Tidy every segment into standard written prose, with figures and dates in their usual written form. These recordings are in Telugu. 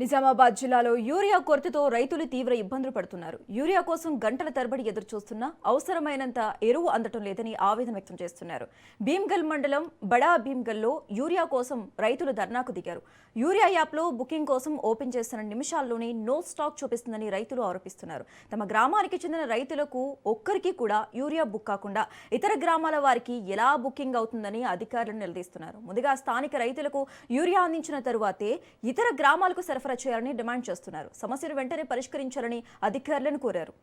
నిజామాబాద్ జిల్లాలో యూరియా కొరతతో రైతులు తీవ్ర ఇబ్బందులు పడుతున్నారు. యూరియా కోసం గంటల తరబడి ఎదురు చూస్తున్నా అవసరమైనంత ఎరువు అందటం లేదని ఆవేదన వ్యక్తం చేస్తున్నారు. భీమ్గల్ మండలం బడా భీమ్గల్లో యూరియా కోసం రైతులు ధర్నాకు దిగారు. యూరియా యాప్లో బుకింగ్ కోసం ఓపెన్ చేస్తున్న నిమిషాల్లోనే నో స్టాక్ చూపిస్తుందని రైతులు ఆరోపిస్తున్నారు. తమ గ్రామానికి చెందిన రైతులకు ఒక్కరికి కూడా యూరియా బుక్ కాకుండా ఇతర గ్రామాల వారికి ఎలా బుకింగ్ అవుతుందని అధికారులను నిలదీస్తున్నారు. ముందుగా స్థానిక రైతులకు యూరియా అందించిన తరువాతే ఇతర గ్రామాలకు సరఫరా చేయాలని డిమాండ్ చేస్తున్నారు. సమస్యను వెంటనే పరిష్కరించాలని అధికారులను కోరారు.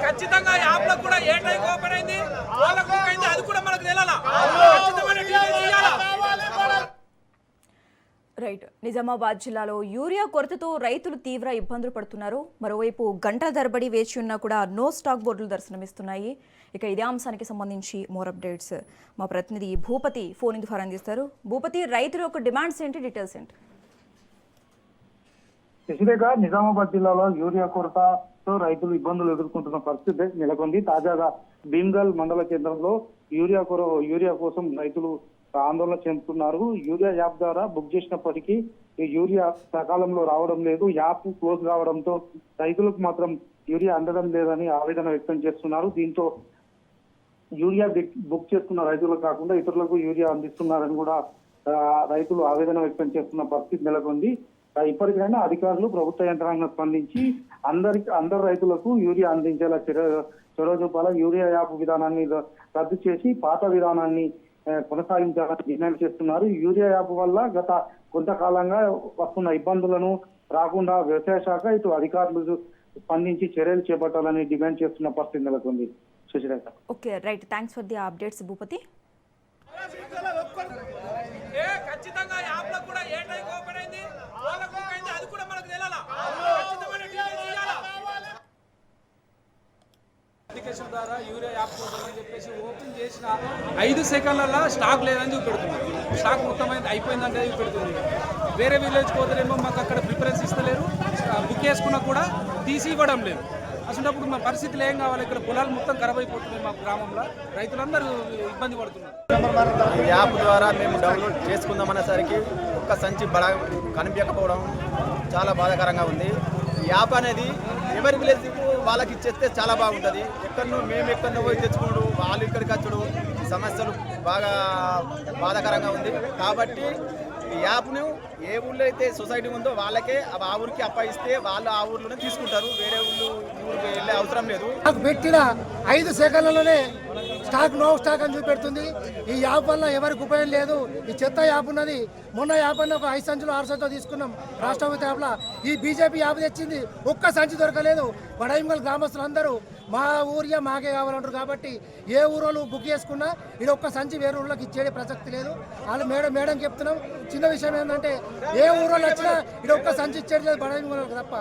ఖచ్చితంగా యాప్లో కూడా ఏ టైం ఓపెన్ అయింది వాళ్ళకు అయింది అది కూడా మనకు తెలాలా. రైట్. నిజామాబాద్ జిల్లాలో యూరియా కొరతతో రైతులు తీవ్ర ఇబ్బందులు పడుతున్నారు. మరోవైపు గంటల తరబడి వేచి ఉన్నా కూడా నో స్టాక్ బోర్డులు దర్శనమిస్తున్నాయి. ఇక ఇదే అంశానికి సంబంధించి మోర్ అప్డేట్స్ మా ప్రతినిధి భూపతి ఫోన్ ద్వారా అందిస్తారు. భూపతి, రైతుల యొక్క డిమాండ్స్ ఏంటి, డీటెయిల్స్ ఏంటి? నిజామాబాద్ జిల్లాలో యూరియా కొరతతో రైతులు ఇబ్బందులు ఎదుర్కొంటున్న పరిస్థితి నెలకొంది. తాజాగా భీమ్గల్ మండల కేంద్రంలో యూరియా కోసం రైతులు ఆందోళన చెందుతున్నారు. యూరియా యాప్ ద్వారా బుక్ చేసినప్పటికీ యూరియా సకాలంలో రావడం లేదు. యాప్ క్లోజ్ కావడంతో రైతులకు మాత్రం యూరియా అందడం లేదని ఆవేదన వ్యక్తం చేస్తున్నారు. దీంతో యూరియా బుక్ చేసుకున్న రైతులకు కాకుండా ఇతరులకు యూరియా అందిస్తున్నారని కూడా రైతులు ఆవేదన వ్యక్తం చేస్తున్న పరిస్థితి నెలకొంది. ఇప్పటికైనా అధికారులు ప్రభుత్వ యంత్రాంగం స్పందించి అందరు రైతులకు యూరియా అందించేలా చొరవ చూపాల. యూరియా యాప్ విధానాన్ని రద్దు చేసి పాత విధానాన్ని కొనసాగించాలని డిమాండ్ చేస్తున్నారు. యూరియా యాప్ వల్ల గత కొంతకాలంగా వస్తున్న ఇబ్బందులను రాకుండా వ్యవసాయ శాఖ ఇటు అధికారులు స్పందించి చర్యలు చేపట్టాలని డిమాండ్ చేస్తున్న పరిస్థితి నెలకొంది. Sushirekha. Okay, right. Thanks for the updates Bhupathi. ఖచ్చితంగా యాప్లో కూడా ఏ టైం ఓపెన్ అయింది వాళ్ళకు అయింది అది కూడా మనకు తెలాలా. అప్లికేషన్ ద్వారా యూరియా యాప్ కోసం అని చెప్పేసి ఓపెన్ చేసిన 5 సెకండ్లలో స్టాక్ లేదని చూపెడుతుంది. స్టాక్ మొత్తం అయిపోయిందంటే చూపెడుతుంది. వేరే విలేజ్ పోతేనేమో మాకు అక్కడ ప్రిఫరెన్స్ ఇస్తలేరు. బుక్ చేసుకున్నా కూడా తీసి ఇవ్వడం లేదు. అసలు మా పరిస్థితులు ఏం కావాలి? ఇక్కడ పొలాలు మొత్తం ఖరాబ్ అయిపోతున్నాయి. మా గ్రామంలో రైతులందరూ ఇబ్బంది పడుతున్నారు. యాప్ ద్వారా మేము డౌన్లోడ్ చేసుకుందామనేసరికి ఒక్క సంచి కనిపించకపోవడం చాలా బాధాకరంగా ఉంది. యాప్ అనేది ఎవరి విలేజ్ వాళ్ళకి ఇచ్చేస్తే చాలా బాగుంటుంది. మేము ఎక్కడో పోయి తెచ్చుకోడు, వాళ్ళు ఇక్కడికి వచ్చడు, సమస్యలు బాగా బాధాకరంగా ఉంది. కాబట్టి ఈ యాప్ను ఏ ఊళ్ళో అయితే సొసైటీ ఉందో వాళ్ళకే ఆ ఊరికి అప్పగిస్తే వాళ్ళు ఆ ఊర్లోనే తీసుకుంటారు. వేరే ఊరికి వెళ్ళే అవసరం లేదు. పెట్టిన 5 సెకండ్లలోనే నో స్టాక్ అని చూపెడుతుంది. ఈ యాప్ వల్ల ఎవరికి ఉపయోగం లేదు. ఈ చెత్త యాప్ ఉన్నది. మొన్న యాప్ అన్న ఒక 5 సంచులు 6 సంచులు తీసుకున్నాం రాష్ట్ర ప్రభుత్వ యాప్లో. ఈ బీజేపీ యాప్ తెచ్చింది, ఒక్క సంచి దొరకలేదు. బడాయింగల్ గ్రామస్తులు అందరూ మా ఊరియా మాకే కావాలంటారు. కాబట్టి ఏ ఊరోళ్ళు బుక్ చేసుకున్నా ఇది ఒక్క సంచి వేరే ఊళ్ళకి ఇచ్చేది ప్రసక్తి లేదు. వాళ్ళు మేడం చెప్తున్నాం. చిన్న విషయం ఏంటంటే ఏ ఊరోళ్ళు వచ్చినా ఇది ఒక్క సంచి ఇచ్చేది లేదు బడాయింగల్ తప్ప.